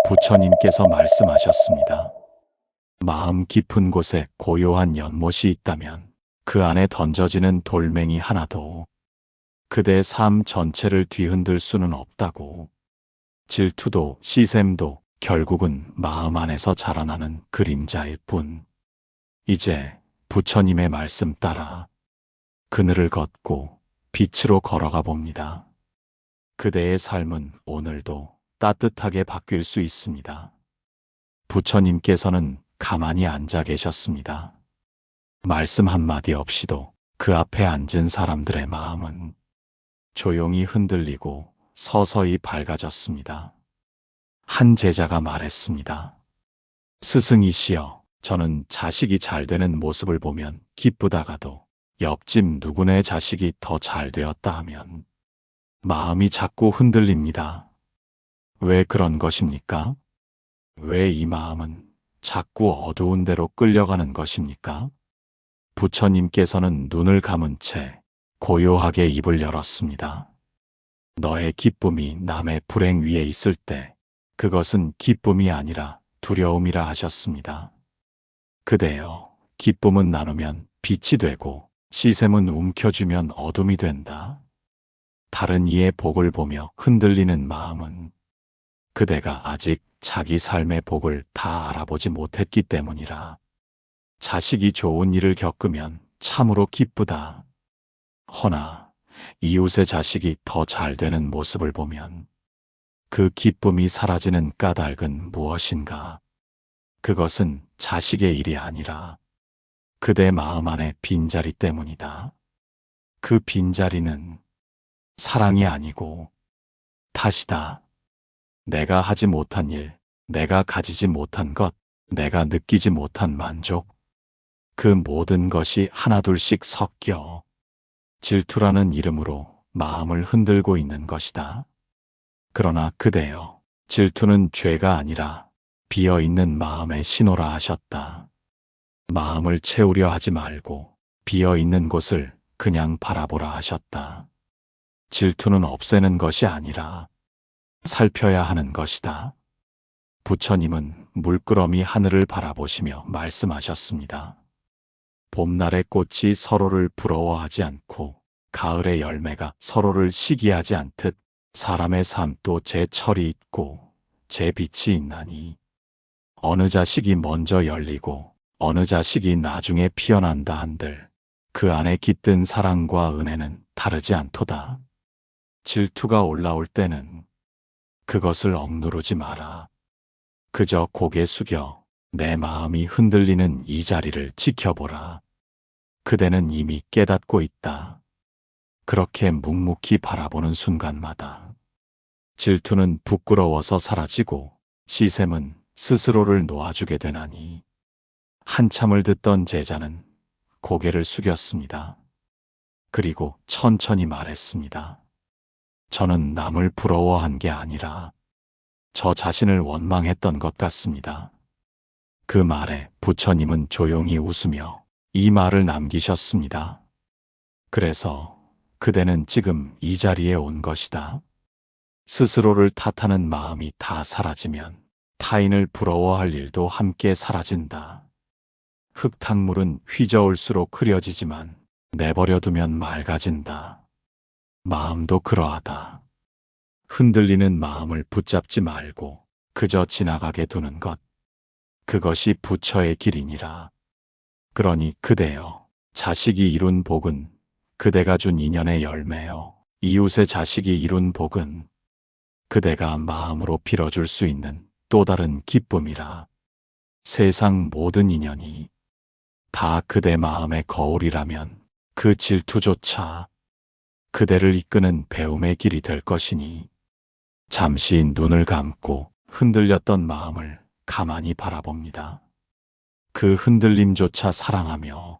부처님께서 말씀하셨습니다. 마음 깊은 곳에 고요한 연못이 있다면 그 안에 던져지는 돌멩이 하나도 그대의 삶 전체를 뒤흔들 수는 없다고. 질투도 시샘도 결국은 마음 안에서 자라나는 그림자일 뿐. 이제 부처님의 말씀 따라 그늘을 걷고 빛으로 걸어가 봅니다. 그대의 삶은 오늘도 따뜻하게 바뀔 수 있습니다. 부처님께서는 가만히 앉아 계셨습니다. 말씀 한마디 없이도 그 앞에 앉은 사람들의 마음은 조용히 흔들리고 서서히 밝아졌습니다. 한 제자가 말했습니다. 스승이시여, 저는 자식이 잘 되는 모습을 보면 기쁘다가도 옆집 누구네 자식이 더 잘 되었다 하면 마음이 자꾸 흔들립니다. 왜 그런 것입니까? 왜 이 마음은 자꾸 어두운 데로 끌려가는 것입니까? 부처님께서는 눈을 감은 채 고요하게 입을 열었습니다. 너의 기쁨이 남의 불행 위에 있을 때 그것은 기쁨이 아니라 두려움이라 하셨습니다. 그대여, 기쁨은 나누면 빛이 되고 시샘은 움켜쥐면 어둠이 된다. 다른 이의 복을 보며 흔들리는 마음은 그대가 아직 자기 삶의 복을 다 알아보지 못했기 때문이라. 자식이 좋은 일을 겪으면 참으로 기쁘다. 허나 이웃의 자식이 더 잘 되는 모습을 보면 그 기쁨이 사라지는 까닭은 무엇인가? 그것은 자식의 일이 아니라 그대 마음 안의 빈자리 때문이다. 그 빈자리는 사랑이 아니고 탓이다. 내가 하지 못한 일, 내가 가지지 못한 것, 내가 느끼지 못한 만족, 그 모든 것이 하나둘씩 섞여 질투라는 이름으로 마음을 흔들고 있는 것이다. 그러나 그대여, 질투는 죄가 아니라 비어있는 마음의 신호라 하셨다. 마음을 채우려 하지 말고 비어있는 곳을 그냥 바라보라 하셨다. 질투는 없애는 것이 아니라 살펴야 하는 것이다. 부처님은 물끄러미 하늘을 바라보시며 말씀하셨습니다. 봄날의 꽃이 서로를 부러워하지 않고 가을의 열매가 서로를 시기하지 않듯 사람의 삶도 제 철이 있고 제 빛이 있나니 어느 자식이 먼저 열리고 어느 자식이 나중에 피어난다 한들 그 안에 깃든 사랑과 은혜는 다르지 않도다. 질투가 올라올 때는 그것을 억누르지 마라. 그저 고개 숙여 내 마음이 흔들리는 이 자리를 지켜보라. 그대는 이미 깨닫고 있다. 그렇게 묵묵히 바라보는 순간마다 질투는 부끄러워서 사라지고 시샘은 스스로를 놓아주게 되나니. 한참을 듣던 제자는 고개를 숙였습니다. 그리고 천천히 말했습니다. 저는 남을 부러워한 게 아니라 저 자신을 원망했던 것 같습니다. 그 말에 부처님은 조용히 웃으며 이 말을 남기셨습니다. 그래서 그대는 지금 이 자리에 온 것이다. 스스로를 탓하는 마음이 다 사라지면 타인을 부러워할 일도 함께 사라진다. 흙탕물은 휘저을수록 흐려지지만 내버려두면 맑아진다. 마음도 그러하다. 흔들리는 마음을 붙잡지 말고 그저 지나가게 두는 것. 그것이 부처의 길이니라. 그러니 그대여, 자식이 이룬 복은 그대가 준 인연의 열매요. 이웃의 자식이 이룬 복은 그대가 마음으로 빌어줄 수 있는 또 다른 기쁨이라. 세상 모든 인연이 다 그대 마음의 거울이라면 그 질투조차 그대를 이끄는 배움의 길이 될 것이니 잠시 눈을 감고 흔들렸던 마음을 가만히 바라봅니다. 그 흔들림조차 사랑하며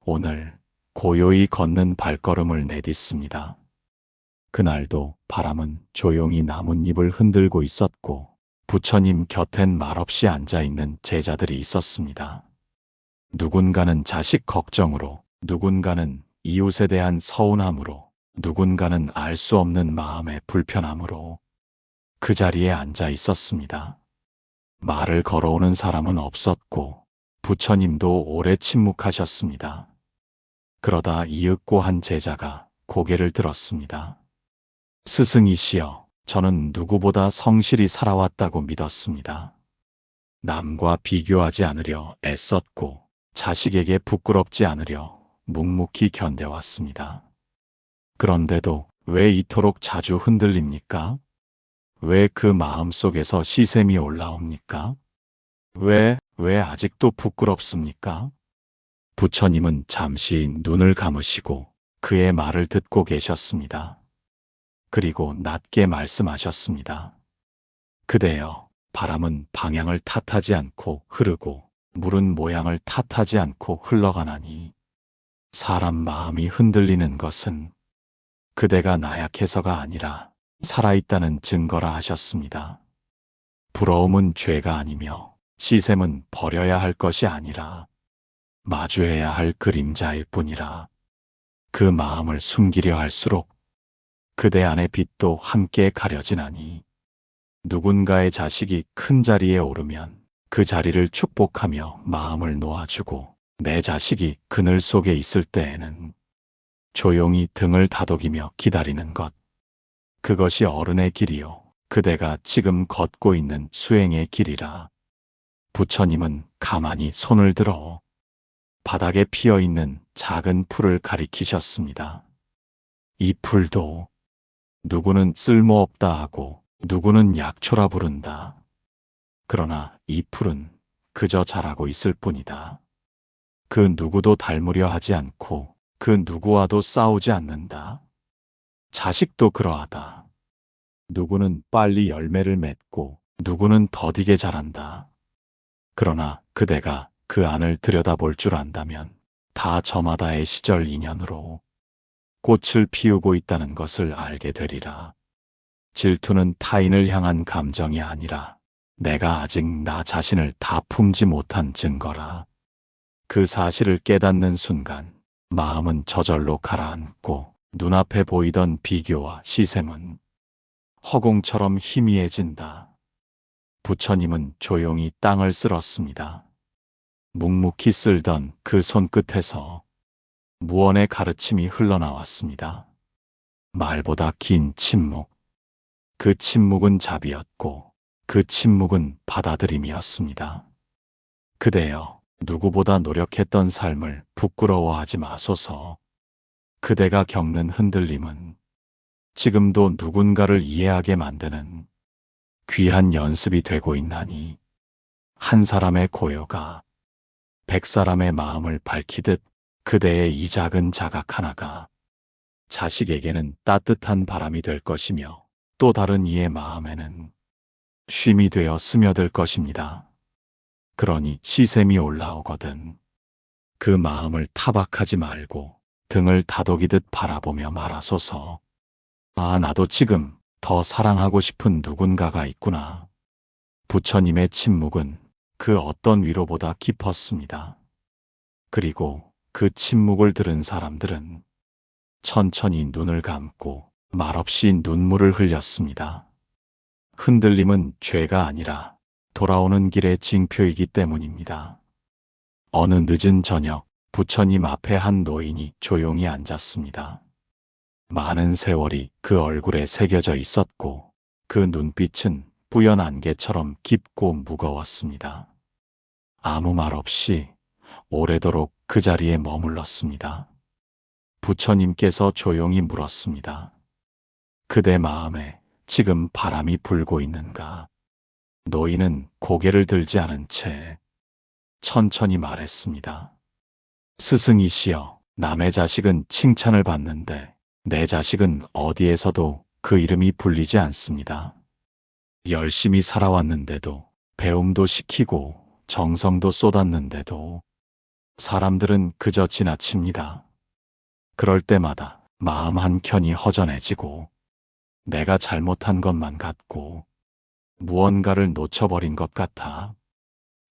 오늘 고요히 걷는 발걸음을 내딛습니다. 그날도 바람은 조용히 나뭇잎을 흔들고 있었고 부처님 곁엔 말없이 앉아있는 제자들이 있었습니다. 누군가는 자식 걱정으로, 누군가는 이웃에 대한 서운함으로, 누군가는 알 수 없는 마음의 불편함으로 그 자리에 앉아 있었습니다. 말을 걸어오는 사람은 없었고 부처님도 오래 침묵하셨습니다. 그러다 이윽고 한 제자가 고개를 들었습니다. 스승이시여, 저는 누구보다 성실히 살아왔다고 믿었습니다. 남과 비교하지 않으려 애썼고 자식에게 부끄럽지 않으려 묵묵히 견뎌왔습니다. 그런데도 왜 이토록 자주 흔들립니까? 왜 그 마음속에서 시샘이 올라옵니까? 왜 아직도 부끄럽습니까? 부처님은 잠시 눈을 감으시고 그의 말을 듣고 계셨습니다. 그리고 낮게 말씀하셨습니다. 그대여, 바람은 방향을 탓하지 않고 흐르고 물은 모양을 탓하지 않고 흘러가나니 사람 마음이 흔들리는 것은 그대가 나약해서가 아니라 살아있다는 증거라 하셨습니다. 부러움은 죄가 아니며 시샘은 버려야 할 것이 아니라 마주해야 할 그림자일 뿐이라. 그 마음을 숨기려 할수록 그대 안의 빛도 함께 가려지나니 누군가의 자식이 큰 자리에 오르면 그 자리를 축복하며 마음을 놓아주고 내 자식이 그늘 속에 있을 때에는 조용히 등을 다독이며 기다리는 것. 그것이 어른의 길이요. 그대가 지금 걷고 있는 수행의 길이라. 부처님은 가만히 손을 들어 바닥에 피어있는 작은 풀을 가리키셨습니다. 이 풀도 누구는 쓸모없다 하고 누구는 약초라 부른다. 그러나 이 풀은 그저 자라고 있을 뿐이다. 그 누구도 닮으려 하지 않고 그 누구와도 싸우지 않는다. 자식도 그러하다. 누구는 빨리 열매를 맺고 누구는 더디게 자란다. 그러나 그대가 그 안을 들여다볼 줄 안다면 다 저마다의 시절 인연으로 꽃을 피우고 있다는 것을 알게 되리라. 질투는 타인을 향한 감정이 아니라 내가 아직 나 자신을 다 품지 못한 증거라. 그 사실을 깨닫는 순간 마음은 저절로 가라앉고 눈앞에 보이던 비교와 시샘은 허공처럼 희미해진다. 부처님은 조용히 땅을 쓸었습니다. 묵묵히 쓸던 그 손끝에서 무언의 가르침이 흘러나왔습니다. 말보다 긴 침묵. 그 침묵은 자비였고 그 침묵은 받아들임이었습니다. 그대여, 누구보다 노력했던 삶을 부끄러워하지 마소서. 그대가 겪는 흔들림은 지금도 누군가를 이해하게 만드는 귀한 연습이 되고 있나니 한 사람의 고요가 100사람의 마음을 밝히듯 그대의 이 작은 자각 하나가 자식에게는 따뜻한 바람이 될 것이며 또 다른 이의 마음에는 쉼이 되어 스며들 것입니다. 그러니 시샘이 올라오거든 그 마음을 타박하지 말고 등을 다독이듯 바라보며 말하소서. 아, 나도 지금 더 사랑하고 싶은 누군가가 있구나. 부처님의 침묵은 그 어떤 위로보다 깊었습니다. 그리고 그 침묵을 들은 사람들은 천천히 눈을 감고 말없이 눈물을 흘렸습니다. 흔들림은 죄가 아니라 돌아오는 길의 징표이기 때문입니다. 어느 늦은 저녁, 부처님 앞에 한 노인이 조용히 앉았습니다. 많은 세월이 그 얼굴에 새겨져 있었고 그 눈빛은 뿌연 안개처럼 깊고 무거웠습니다. 아무 말 없이 오래도록 그 자리에 머물렀습니다. 부처님께서 조용히 물었습니다. 그대 마음에 지금 바람이 불고 있는가? 노인은 고개를 들지 않은 채 천천히 말했습니다. 스승이시여, 남의 자식은 칭찬을 받는데 내 자식은 어디에서도 그 이름이 불리지 않습니다. 열심히 살아왔는데도 배움도 시키고 정성도 쏟았는데도 사람들은 그저 지나칩니다. 그럴 때마다 마음 한켠이 허전해지고 내가 잘못한 것만 같고 무언가를 놓쳐버린 것 같아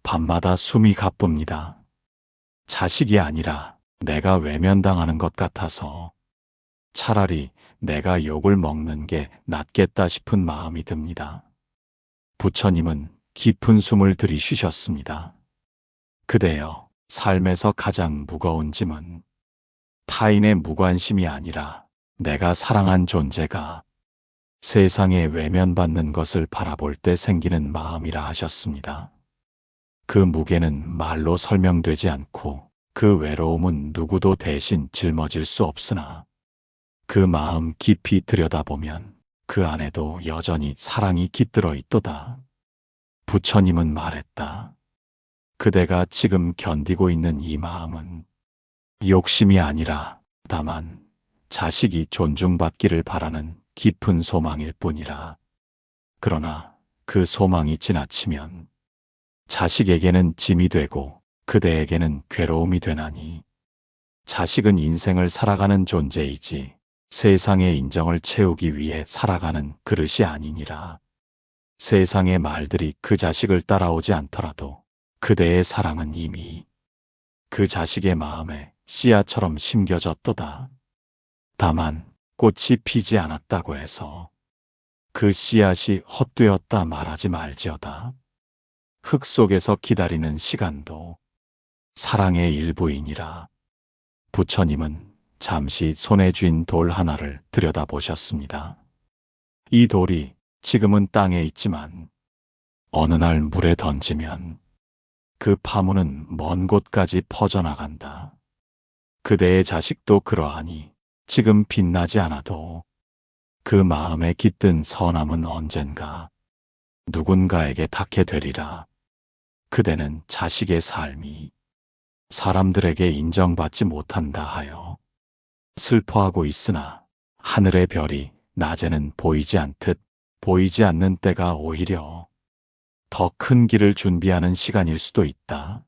밤마다 숨이 가쁩니다. 자식이 아니라 내가 외면당하는 것 같아서 차라리 내가 욕을 먹는 게 낫겠다 싶은 마음이 듭니다. 부처님은 깊은 숨을 들이쉬셨습니다. 그대여, 삶에서 가장 무거운 짐은 타인의 무관심이 아니라 내가 사랑한 존재가 세상에 외면받는 것을 바라볼 때 생기는 마음이라 하셨습니다. 그 무게는 말로 설명되지 않고 그 외로움은 누구도 대신 짊어질 수 없으나 그 마음 깊이 들여다보면 그 안에도 여전히 사랑이 깃들어 있도다. 부처님은 말했다. 그대가 지금 견디고 있는 이 마음은 욕심이 아니라 다만 자식이 존중받기를 바라는 깊은 소망일 뿐이라. 그러나 그 소망이 지나치면 자식에게는 짐이 되고 그대에게는 괴로움이 되나니 자식은 인생을 살아가는 존재이지 세상의 인정을 채우기 위해 살아가는 그릇이 아니니라. 세상의 말들이 그 자식을 따라오지 않더라도 그대의 사랑은 이미 그 자식의 마음에 씨앗처럼 심겨졌도다. 다만 꽃이 피지 않았다고 해서 그 씨앗이 헛되었다 말하지 말지어다. 흙 속에서 기다리는 시간도 사랑의 일부이니라. 부처님은 잠시 손에 쥔 돌 하나를 들여다보셨습니다. 이 돌이 지금은 땅에 있지만 어느 날 물에 던지면 그 파문은 먼 곳까지 퍼져나간다. 그대의 자식도 그러하니 지금 빛나지 않아도 그 마음에 깃든 선함은 언젠가 누군가에게 닿게 되리라. 그대는 자식의 삶이 사람들에게 인정받지 못한다 하여 슬퍼하고 있으나 하늘의 별이 낮에는 보이지 않듯 보이지 않는 때가 오히려 더 큰 길을 준비하는 시간일 수도 있다.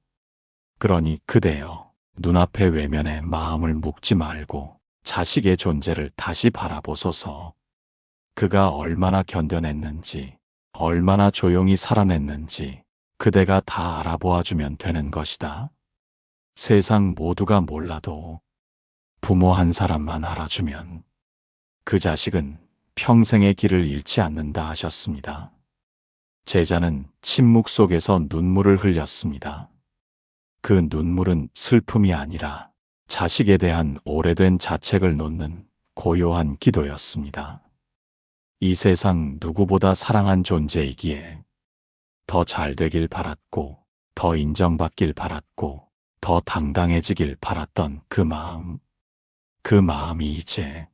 그러니 그대여, 눈앞의 외면에 마음을 묵지 말고 자식의 존재를 다시 바라보소서. 그가 얼마나 견뎌냈는지, 얼마나 조용히 살아냈는지 그대가 다 알아보아주면 되는 것이다. 세상 모두가 몰라도 부모 한 사람만 알아주면 그 자식은 평생의 길을 잃지 않는다 하셨습니다. 제자는 침묵 속에서 눈물을 흘렸습니다. 그 눈물은 슬픔이 아니라 자식에 대한 오래된 자책을 놓는 고요한 기도였습니다. 이 세상 누구보다 사랑한 존재이기에 더 잘 되길 바랐고, 더 인정받길 바랐고, 더 당당해지길 바랐던 그 마음이 이제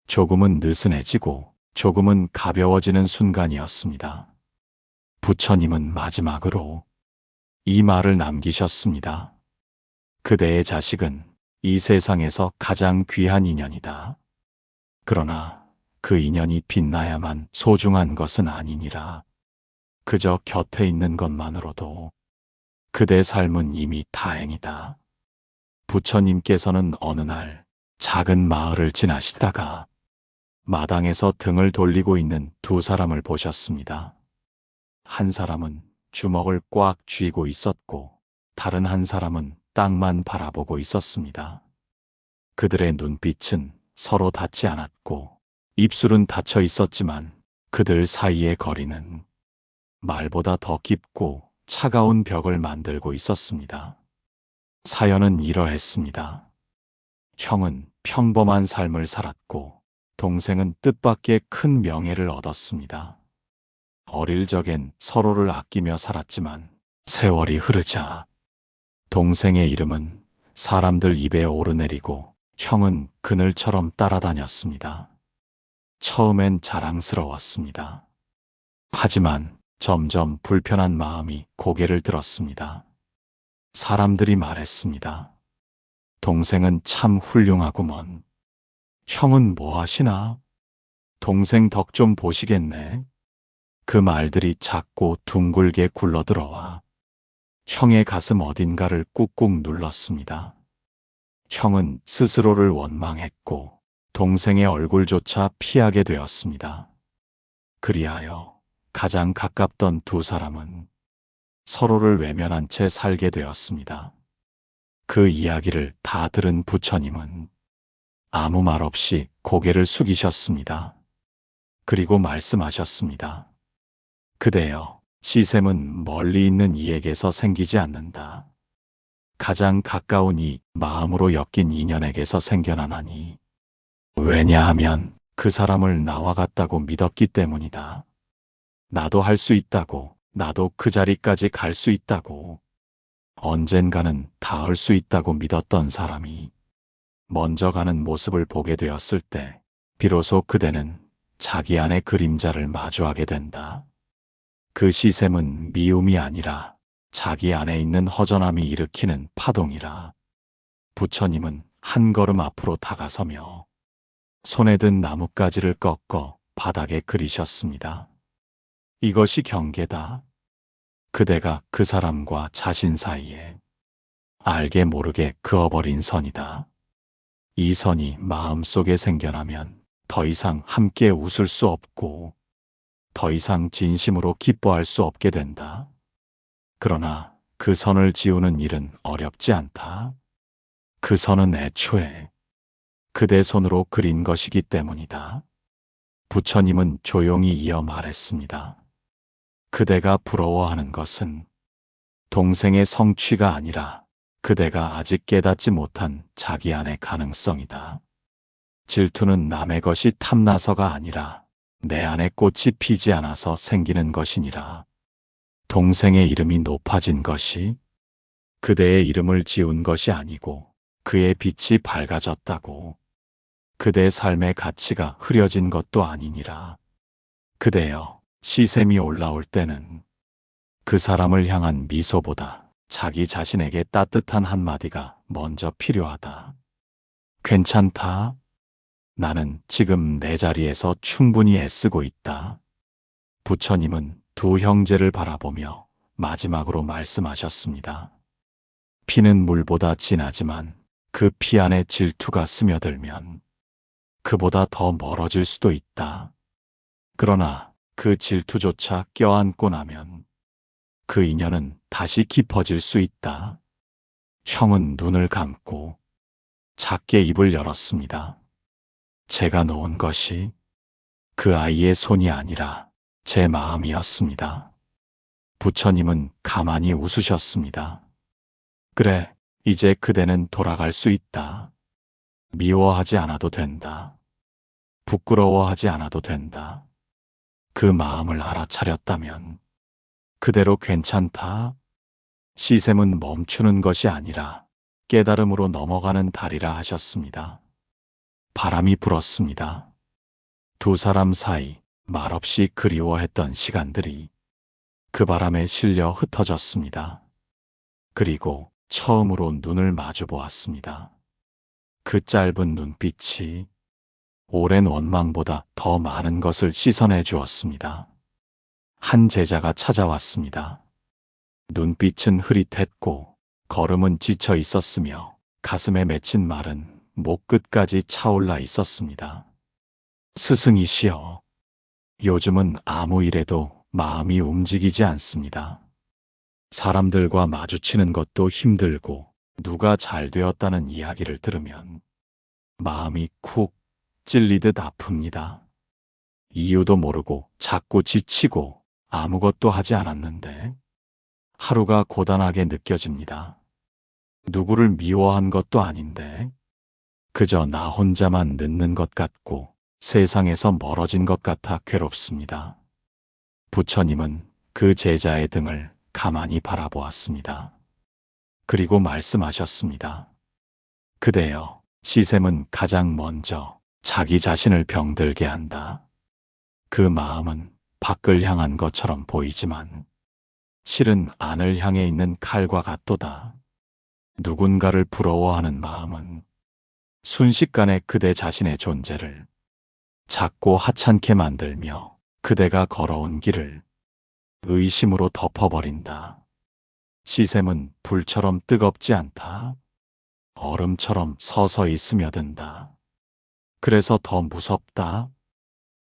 조금은 느슨해지고 조금은 가벼워지는 순간이었습니다. 부처님은 마지막으로 이 말을 남기셨습니다. 그대의 자식은 이 세상에서 가장 귀한 인연이다. 그러나 그 인연이 빛나야만 소중한 것은 아니니라. 그저 곁에 있는 것만으로도 그대 삶은 이미 다행이다. 부처님께서는 어느 날 작은 마을을 지나시다가 마당에서 등을 돌리고 있는 두 사람을 보셨습니다. 한 사람은 주먹을 꽉 쥐고 있었고 다른 한 사람은 땅만 바라보고 있었습니다. 그들의 눈빛은 서로 닿지 않았고 입술은 닫혀 있었지만 그들 사이의 거리는 말보다 더 깊고 차가운 벽을 만들고 있었습니다. 사연은 이러했습니다. 형은 평범한 삶을 살았고 동생은 뜻밖의 큰 명예를 얻었습니다. 어릴 적엔 서로를 아끼며 살았지만 세월이 흐르자 동생의 이름은 사람들 입에 오르내리고 형은 그늘처럼 따라다녔습니다. 처음엔 자랑스러웠습니다. 하지만 점점 불편한 마음이 고개를 들었습니다. 사람들이 말했습니다. 동생은 참 훌륭하구먼. 형은 뭐 하시나? 동생 덕 좀 보시겠네. 그 말들이 작고 둥글게 굴러들어와 형의 가슴 어딘가를 꾹꾹 눌렀습니다. 형은 스스로를 원망했고 동생의 얼굴조차 피하게 되었습니다. 그리하여 가장 가깝던 두 사람은 서로를 외면한 채 살게 되었습니다. 그 이야기를 다 들은 부처님은 아무 말 없이 고개를 숙이셨습니다. 그리고 말씀하셨습니다. 그대여, 시샘은 멀리 있는 이에게서 생기지 않는다. 가장 가까운 이 마음으로 엮인 인연에게서 생겨나나니 왜냐하면 그 사람을 나와 같다고 믿었기 때문이다. 나도 할 수 있다고, 나도 그 자리까지 갈 수 있다고, 언젠가는 닿을 수 있다고 믿었던 사람이 먼저 가는 모습을 보게 되었을 때 비로소 그대는 자기 안의 그림자를 마주하게 된다. 그 시샘은 미움이 아니라 자기 안에 있는 허전함이 일으키는 파동이라. 부처님은 한 걸음 앞으로 다가서며 손에 든 나뭇가지를 꺾어 바닥에 그리셨습니다. 이것이 경계다. 그대가 그 사람과 자신 사이에 알게 모르게 그어버린 선이다. 이 선이 마음속에 생겨나면 더 이상 함께 웃을 수 없고 더 이상 진심으로 기뻐할 수 없게 된다. 그러나 그 선을 지우는 일은 어렵지 않다. 그 선은 애초에 그대 손으로 그린 것이기 때문이다. 부처님은 조용히 이어 말했습니다. 그대가 부러워하는 것은 동생의 성취가 아니라 그대가 아직 깨닫지 못한 자기 안의 가능성이다. 질투는 남의 것이 탐나서가 아니라 내 안에 꽃이 피지 않아서 생기는 것이니라. 동생의 이름이 높아진 것이 그대의 이름을 지운 것이 아니고 그의 빛이 밝아졌다고. 그대의 삶의 가치가 흐려진 것도 아니니라. 그대여, 시샘이 올라올 때는 그 사람을 향한 미소보다 자기 자신에게 따뜻한 한마디가 먼저 필요하다. 괜찮다. 나는 지금 내 자리에서 충분히 애쓰고 있다. 부처님은 두 형제를 바라보며 마지막으로 말씀하셨습니다. 피는 물보다 진하지만 그 피 안에 질투가 스며들면 그보다 더 멀어질 수도 있다. 그러나 그 질투조차 껴안고 나면 그 인연은 다시 깊어질 수 있다. 형은 눈을 감고 작게 입을 열었습니다. 제가 놓은 것이 그 아이의 손이 아니라 제 마음이었습니다. 부처님은 가만히 웃으셨습니다. 그래, 이제 그대는 돌아갈 수 있다. 미워하지 않아도 된다. 부끄러워하지 않아도 된다. 그 마음을 알아차렸다면 그대로 괜찮다. 시샘은 멈추는 것이 아니라 깨달음으로 넘어가는 달이라 하셨습니다. 바람이 불었습니다. 두 사람 사이 말없이 그리워했던 시간들이 그 바람에 실려 흩어졌습니다. 그리고 처음으로 눈을 마주 보았습니다. 그 짧은 눈빛이 오랜 원망보다 더 많은 것을 씻어내 주었습니다. 한 제자가 찾아왔습니다. 눈빛은 흐릿했고 걸음은 지쳐 있었으며 가슴에 맺힌 말은 목 끝까지 차올라 있었습니다. 스승이시여, 요즘은 아무 일에도 마음이 움직이지 않습니다. 사람들과 마주치는 것도 힘들고 누가 잘 되었다는 이야기를 들으면 마음이 쿡 찔리듯 아픕니다. 이유도 모르고 자꾸 지치고 아무것도 하지 않았는데 하루가 고단하게 느껴집니다. 누구를 미워한 것도 아닌데 그저 나 혼자만 늦는 것 같고 세상에서 멀어진 것 같아 괴롭습니다. 부처님은 그 제자의 등을 가만히 바라보았습니다. 그리고 말씀하셨습니다. 그대여, 시샘은 가장 먼저 자기 자신을 병들게 한다. 그 마음은 밖을 향한 것처럼 보이지만 실은 안을 향해 있는 칼과 같도다. 누군가를 부러워하는 마음은 순식간에 그대 자신의 존재를 작고 하찮게 만들며 그대가 걸어온 길을 의심으로 덮어버린다. 시샘은 불처럼 뜨겁지 않다. 얼음처럼 서서히 스며든다. 그래서 더 무섭다.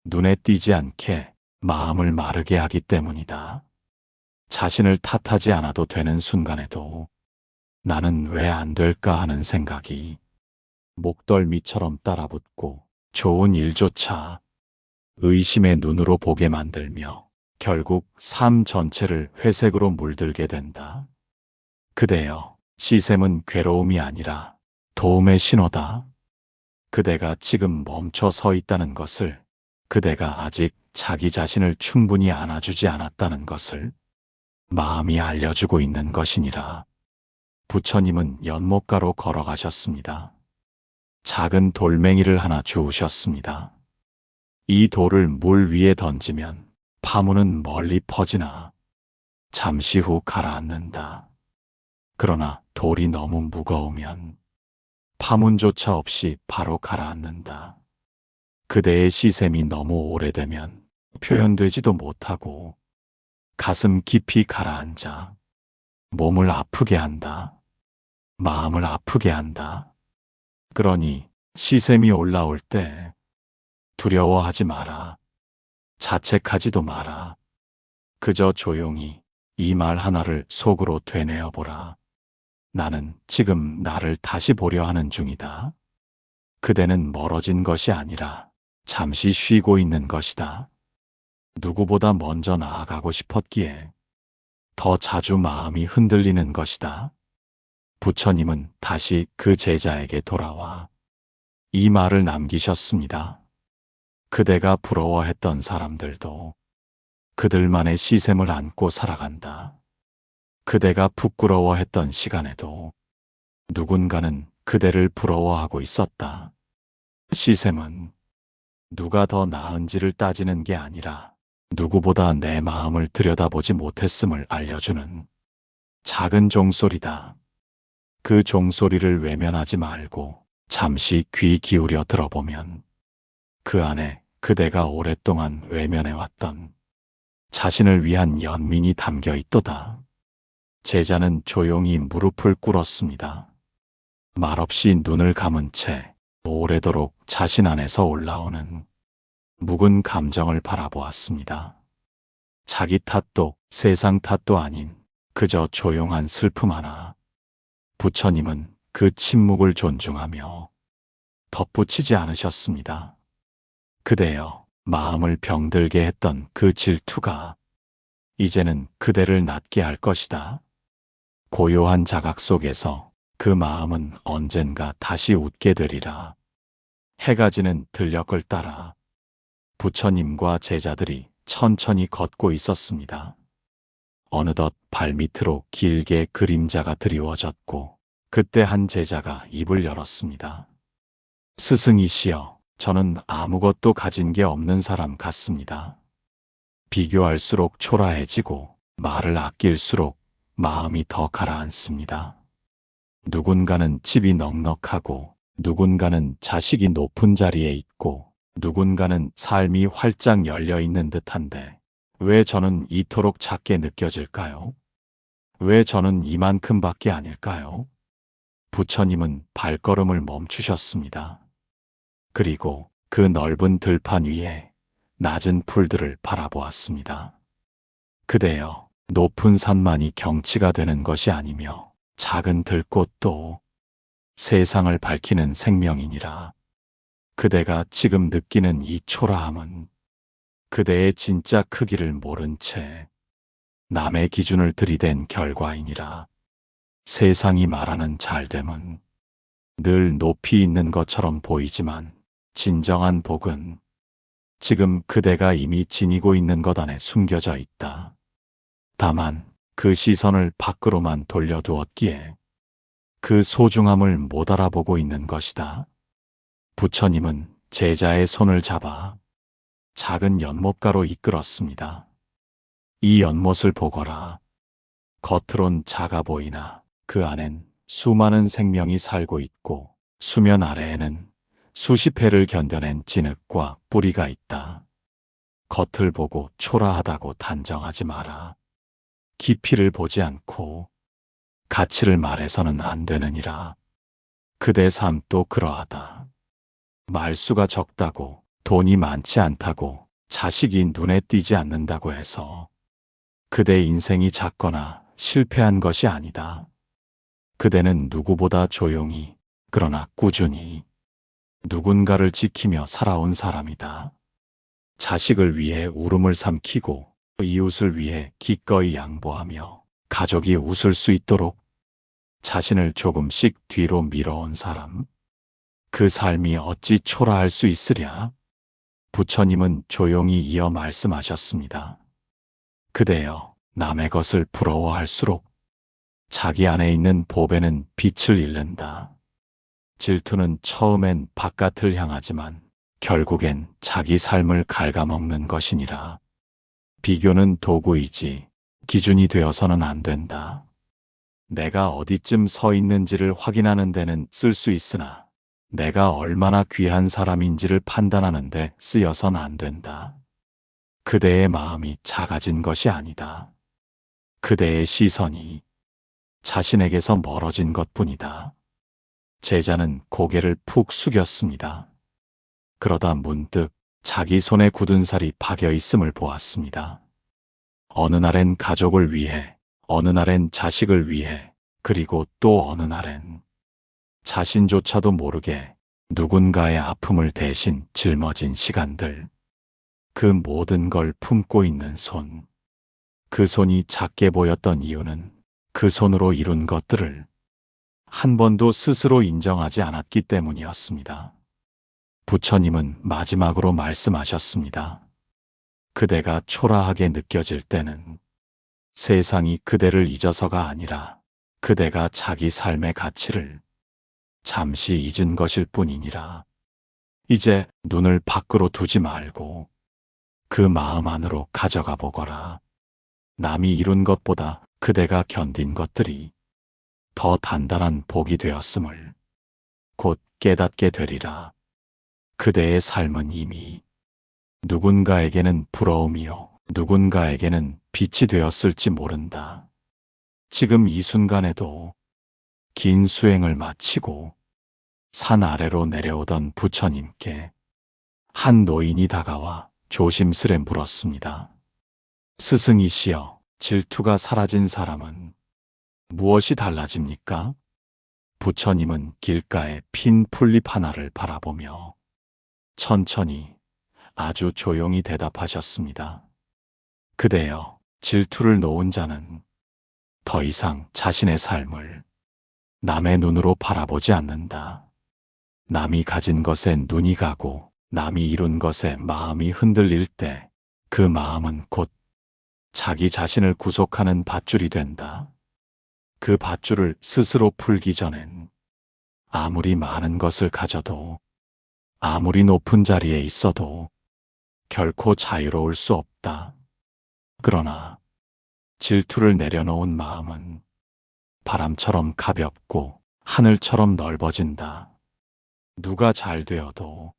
눈에 띄지 않게 마음을 마르게 하기 때문이다. 자신을 탓하지 않아도 되는 순간에도 나는 왜 안 될까 하는 생각이 목덜미처럼 따라붙고 좋은 일조차 의심의 눈으로 보게 만들며 결국 삶 전체를 회색으로 물들게 된다. 그대여, 시샘은 괴로움이 아니라 도움의 신호다. 그대가 지금 멈춰 서 있다는 것을, 그대가 아직 자기 자신을 충분히 안아주지 않았다는 것을 마음이 알려주고 있는 것이니라. 부처님은 연못가로 걸어가셨습니다. 작은 돌멩이를 하나 주우셨습니다. 이 돌을 물 위에 던지면 파문은 멀리 퍼지나 잠시 후 가라앉는다. 그러나 돌이 너무 무거우면 파문조차 없이 바로 가라앉는다. 그대의 시샘이 너무 오래되면 표현되지도 못하고 가슴 깊이 가라앉아 몸을 아프게 한다. 마음을 아프게 한다. 그러니 시샘이 올라올 때 두려워하지 마라. 자책하지도 마라. 그저 조용히 이 말 하나를 속으로 되뇌어 보라. 나는 지금 나를 다시 보려 하는 중이다. 그대는 멀어진 것이 아니라 잠시 쉬고 있는 것이다. 누구보다 먼저 나아가고 싶었기에 더 자주 마음이 흔들리는 것이다. 부처님은 다시 그 제자에게 돌아와 이 말을 남기셨습니다. 그대가 부러워했던 사람들도 그들만의 시샘을 안고 살아간다. 그대가 부끄러워했던 시간에도 누군가는 그대를 부러워하고 있었다. 시샘은 누가 더 나은지를 따지는 게 아니라 누구보다 내 마음을 들여다보지 못했음을 알려주는 작은 종소리다. 그 종소리를 외면하지 말고 잠시 귀 기울여 들어보면 그 안에 그대가 오랫동안 외면해왔던 자신을 위한 연민이 담겨 있도다. 제자는 조용히 무릎을 꿇었습니다. 말없이 눈을 감은 채 오래도록 자신 안에서 올라오는 묵은 감정을 바라보았습니다. 자기 탓도 세상 탓도 아닌 그저 조용한 슬픔 하나. 부처님은 그 침묵을 존중하며 덧붙이지 않으셨습니다. 그대여, 마음을 병들게 했던 그 질투가 이제는 그대를 낫게 할 것이다. 고요한 자각 속에서 그 마음은 언젠가 다시 웃게 되리라. 해가 지는 들녘을 따라 부처님과 제자들이 천천히 걷고 있었습니다. 어느덧 발밑으로 길게 그림자가 드리워졌고 그때 한 제자가 입을 열었습니다. 스승이시여, 저는 아무것도 가진 게 없는 사람 같습니다. 비교할수록 초라해지고 말을 아낄수록 마음이 더 가라앉습니다. 누군가는 집이 넉넉하고 누군가는 자식이 높은 자리에 있고 누군가는 삶이 활짝 열려 있는 듯한데 왜 저는 이토록 작게 느껴질까요? 왜 저는 이만큼밖에 아닐까요? 부처님은 발걸음을 멈추셨습니다. 그리고 그 넓은 들판 위에 낮은 풀들을 바라보았습니다. 그대여, 높은 산만이 경치가 되는 것이 아니며 작은 들꽃도 세상을 밝히는 생명이니라. 그대가 지금 느끼는 이 초라함은 그대의 진짜 크기를 모른 채 남의 기준을 들이댄 결과이니라. 세상이 말하는 잘됨은 늘 높이 있는 것처럼 보이지만 진정한 복은 지금 그대가 이미 지니고 있는 것 안에 숨겨져 있다. 다만 그 시선을 밖으로만 돌려두었기에 그 소중함을 못 알아보고 있는 것이다. 부처님은 제자의 손을 잡아 작은 연못가로 이끌었습니다. 이 연못을 보거라. 겉으론 작아 보이나 그 안엔 수많은 생명이 살고 있고 수면 아래에는 수십 해를 견뎌낸 진흙과 뿌리가 있다. 겉을 보고 초라하다고 단정하지 마라. 깊이를 보지 않고 가치를 말해서는 안 되느니라. 그대 삶도 그러하다. 말수가 적다고, 돈이 많지 않다고, 자식이 눈에 띄지 않는다고 해서 그대 인생이 작거나 실패한 것이 아니다. 그대는 누구보다 조용히, 그러나 꾸준히 누군가를 지키며 살아온 사람이다. 자식을 위해 울음을 삼키고 이웃을 위해 기꺼이 양보하며 가족이 웃을 수 있도록 자신을 조금씩 뒤로 밀어온 사람. 그 삶이 어찌 초라할 수 있으랴? 부처님은 조용히 이어 말씀하셨습니다. 그대여, 남의 것을 부러워할수록 자기 안에 있는 보배는 빛을 잃는다. 질투는 처음엔 바깥을 향하지만 결국엔 자기 삶을 갉아먹는 것이니라. 비교는 도구이지 기준이 되어서는 안 된다. 내가 어디쯤 서 있는지를 확인하는 데는 쓸 수 있으나 내가 얼마나 귀한 사람인지를 판단하는 데 쓰여선 안 된다. 그대의 마음이 작아진 것이 아니다. 그대의 시선이 자신에게서 멀어진 것뿐이다. 제자는 고개를 푹 숙였습니다. 그러다 문득 자기 손에 굳은 살이 박여 있음을 보았습니다. 어느 날엔 가족을 위해, 어느 날엔 자식을 위해, 그리고 또 어느 날엔 자신조차도 모르게 누군가의 아픔을 대신 짊어진 시간들. 그 모든 걸 품고 있는 손. 그 손이 작게 보였던 이유는 그 손으로 이룬 것들을 한 번도 스스로 인정하지 않았기 때문이었습니다. 부처님은 마지막으로 말씀하셨습니다. 그대가 초라하게 느껴질 때는 세상이 그대를 잊어서가 아니라 그대가 자기 삶의 가치를 잠시 잊은 것일 뿐이니라. 이제 눈을 밖으로 두지 말고 그 마음 안으로 가져가 보거라. 남이 이룬 것보다 그대가 견딘 것들이 더 단단한 복이 되었음을 곧 깨닫게 되리라. 그대의 삶은 이미 누군가에게는 부러움이요, 누군가에게는 빛이 되었을지 모른다. 지금 이 순간에도 긴 수행을 마치고 산 아래로 내려오던 부처님께 한 노인이 다가와 조심스레 물었습니다. 스승이시여, 질투가 사라진 사람은 무엇이 달라집니까? 부처님은 길가에 핀 풀잎 하나를 바라보며 천천히 아주 조용히 대답하셨습니다. 그대여, 질투를 놓은 자는 더 이상 자신의 삶을 남의 눈으로 바라보지 않는다. 남이 가진 것에 눈이 가고 남이 이룬 것에 마음이 흔들릴 때 그 마음은 곧 자기 자신을 구속하는 밧줄이 된다. 그 밧줄을 스스로 풀기 전엔 아무리 많은 것을 가져도 아무리 높은 자리에 있어도 결코 자유로울 수 없다. 그러나 질투를 내려놓은 마음은 바람처럼 가볍고 하늘처럼 넓어진다. 누가 잘 되어도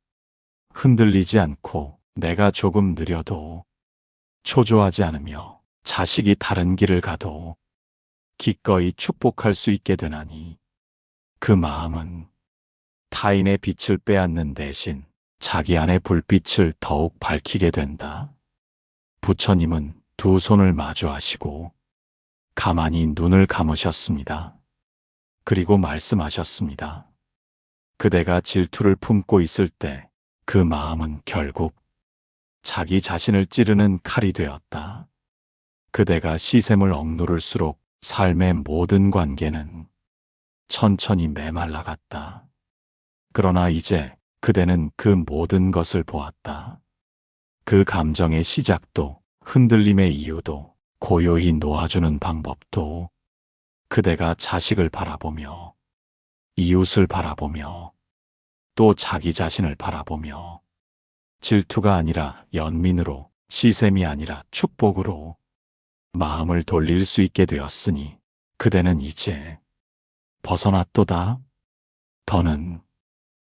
흔들리지 않고 내가 조금 느려도 초조하지 않으며 자식이 다른 길을 가도 기꺼이 축복할 수 있게 되나니 그 마음은 타인의 빛을 빼앗는 대신 자기 안의 불빛을 더욱 밝히게 된다. 부처님은 두 손을 마주하시고 가만히 눈을 감으셨습니다. 그리고 말씀하셨습니다. 그대가 질투를 품고 있을 때 그 마음은 결국 자기 자신을 찌르는 칼이 되었다. 그대가 시샘을 억누를수록 삶의 모든 관계는 천천히 메말라갔다. 그러나 이제 그대는 그 모든 것을 보았다. 그 감정의 시작도 흔들림의 이유도 고요히 놓아주는 방법도 그대가 자식을 바라보며 이웃을 바라보며 또 자기 자신을 바라보며 질투가 아니라 연민으로 시샘이 아니라 축복으로 마음을 돌릴 수 있게 되었으니 그대는 이제 벗어났도다. 더는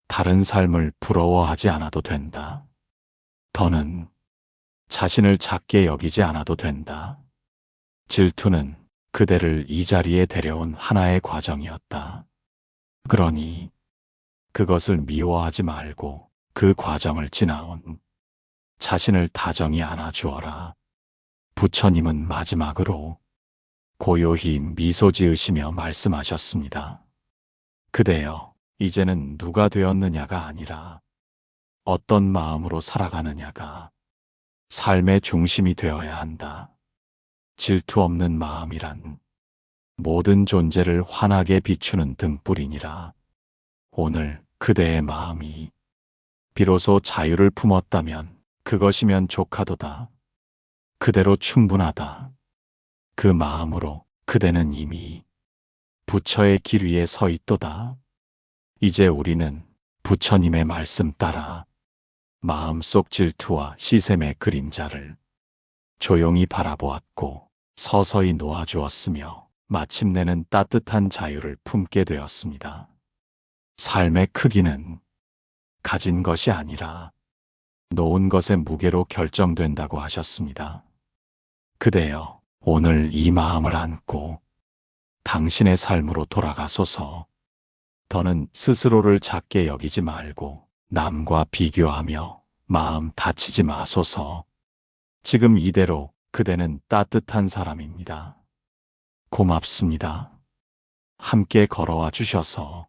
다른 삶을 부러워하지 않아도 된다. 더는 자신을 작게 여기지 않아도 된다. 질투는 그대를 이 자리에 데려온 하나의 과정이었다. 그러니 그것을 미워하지 말고 그 과정을 지나온 자신을 다정히 안아주어라. 부처님은 마지막으로 고요히 미소 지으시며 말씀하셨습니다. 그대여, 이제는 누가 되었느냐가 아니라 어떤 마음으로 살아가느냐가 삶의 중심이 되어야 한다. 질투 없는 마음이란 모든 존재를 환하게 비추는 등불이니라. 오늘 그대의 마음이 비로소 자유를 품었다면 그것이면 족하도다. 그대로 충분하다. 그 마음으로 그대는 이미 부처의 길 위에 서 있도다. 이제 우리는 부처님의 말씀 따라 마음속 질투와 시샘의 그림자를 조용히 바라보았고 서서히 놓아주었으며 마침내는 따뜻한 자유를 품게 되었습니다. 삶의 크기는 가진 것이 아니라 놓은 것의 무게로 결정된다고 하셨습니다. 그대여, 오늘 이 마음을 안고 당신의 삶으로 돌아가소서. 더는 스스로를 작게 여기지 말고 남과 비교하며 마음 다치지 마소서. 지금 이대로 그대는 따뜻한 사람입니다. 고맙습니다. 함께 걸어와 주셔서